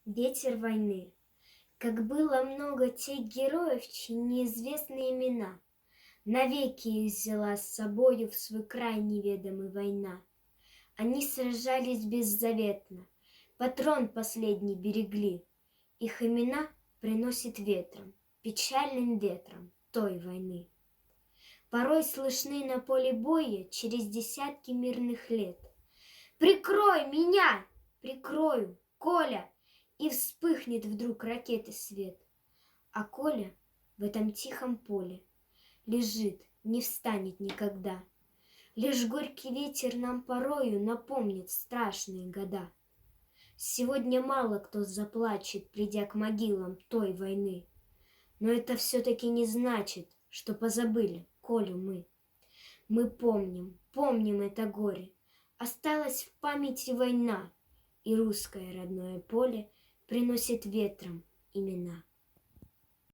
Ветер войны. Как было много тех героев, чьи неизвестны имена. Навеки их взяла с собою в свой край неведомый война. Они сражались беззаветно, патрон последний берегли. Их имена приносит ветром, печальным ветром той войны. Порой слышны на поле боя через десятки мирных лет. «Прикрой меня! Прикрою, Коля!» И вспыхнет вдруг ракеты свет. А Коля в этом тихом поле лежит, не встанет никогда. Лишь горький ветер нам порою напомнит страшные года. Сегодня мало кто заплачет, придя к могилам той войны. Но это все-таки не значит, что позабыли Колю мы. Мы помним, помним это горе. Осталась в памяти война, и русское родное поле приносит ветром имена.